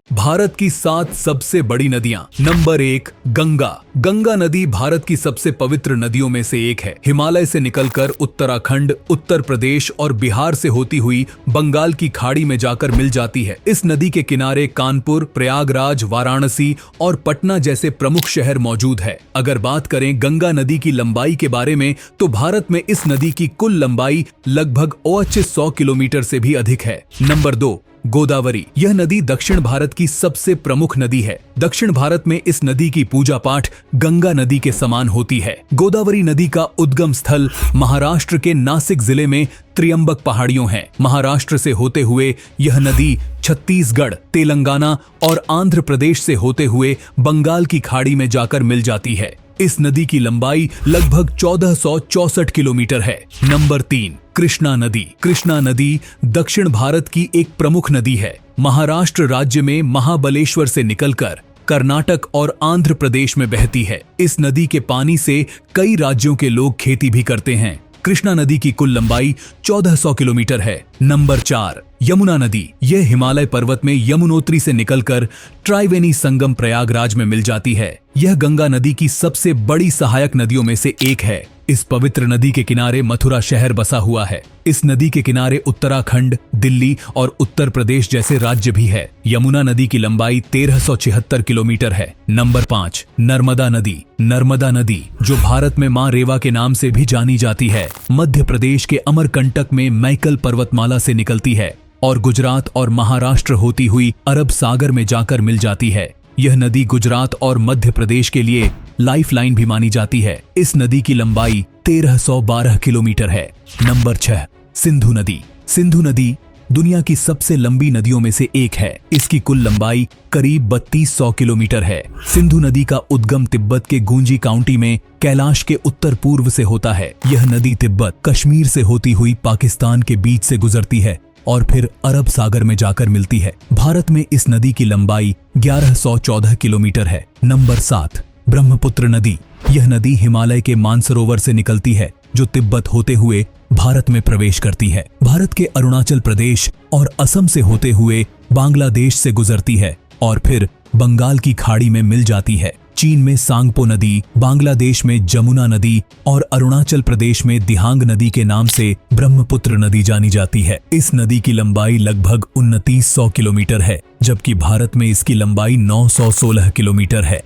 भारत की 7 सबसे बड़ी नदियां। नंबर 1, गंगा। गंगा नदी भारत की सबसे पवित्र नदियों में से एक है। हिमालय से निकलकर उत्तराखंड, उत्तर प्रदेश और बिहार से होती हुई बंगाल की खाड़ी में जाकर मिल जाती है। इस नदी के किनारे कानपुर, प्रयागराज, वाराणसी और पटना जैसे प्रमुख शहर मौजूद है। अगर बात करें गंगा नदी की लंबाई के बारे में, तो भारत में इस नदी की कुल लंबाई लगभग 100 किलोमीटर से भी अधिक है। नंबर 2, गोदावरी। यह नदी दक्षिण भारत की सबसे प्रमुख नदी है। दक्षिण भारत में इस नदी की पूजा पाठ गंगा नदी के समान होती है। गोदावरी नदी का उद्गम स्थल महाराष्ट्र के नासिक जिले में त्रियंबक पहाड़ियों है। महाराष्ट्र से होते हुए यह नदी छत्तीसगढ़, तेलंगाना और आंध्र प्रदेश से होते हुए बंगाल की खाड़ी में जाकर मिल जाती है। इस नदी की लंबाई लगभग 1464 किलोमीटर है। नंबर 3, कृष्णा नदी। कृष्णा नदी दक्षिण भारत की एक प्रमुख नदी है। महाराष्ट्र राज्य में महाबलेश्वर से निकलकर कर्नाटक और आंध्र प्रदेश में बहती है। इस नदी के पानी से कई राज्यों के लोग खेती भी करते हैं। कृष्णा नदी की कुल लंबाई 1400 किलोमीटर है। नंबर 4, यमुना नदी। यह हिमालय पर्वत में यमुनोत्री से निकलकर त्रिवेणी संगम प्रयागराज में मिल जाती है। यह गंगा नदी की सबसे बड़ी सहायक नदियों में से एक है। इस पवित्र नदी के किनारे मथुरा शहर बसा हुआ है। इस नदी के किनारे उत्तराखंड, दिल्ली और उत्तर प्रदेश जैसे राज्य भी है। यमुना नदी की लंबाई 1376 किलोमीटर है। नंबर 5, नर्मदा नदी। नर्मदा नदी, जो भारत में मां रेवा के नाम से भी जानी जाती है, मध्य प्रदेश के अमरकंटक में मैकल पर्वतमाला से निकलती है और गुजरात और महाराष्ट्र होती हुई अरब सागर में जाकर मिल जाती है। यह नदी गुजरात और मध्य प्रदेश के लिए लाइफलाइन भी मानी जाती है। इस नदी की लंबाई 1312 किलोमीटर है। नंबर 6, सिंधु नदी। सिंधु नदी दुनिया की सबसे लंबी नदियों में से एक है। इसकी कुल लंबाई करीब 3200 किलोमीटर है। सिंधु नदी का उद्गम तिब्बत के गूंजी काउंटी में कैलाश के उत्तर पूर्व से होता है। यह नदी तिब्बत, कश्मीर से होती हुई पाकिस्तान के बीच से गुजरती है और फिर अरब सागर में जाकर मिलती है। भारत में इस नदी की लंबाई 1114 किलोमीटर है। नंबर 7, ब्रह्मपुत्र नदी। यह नदी हिमालय के मानसरोवर से निकलती है, जो तिब्बत होते हुए भारत में प्रवेश करती है। भारत के अरुणाचल प्रदेश और असम से होते हुए बांग्लादेश से गुजरती है और फिर बंगाल की खाड़ी में मिल जाती है। चीन में सांगपो नदी, बांग्लादेश में जमुना नदी और अरुणाचल प्रदेश में दिहांग नदी के नाम से ब्रह्मपुत्र नदी जानी जाती है। इस नदी की लंबाई लगभग 2900 किलोमीटर है, जबकि भारत में इसकी लंबाई 916 किलोमीटर है।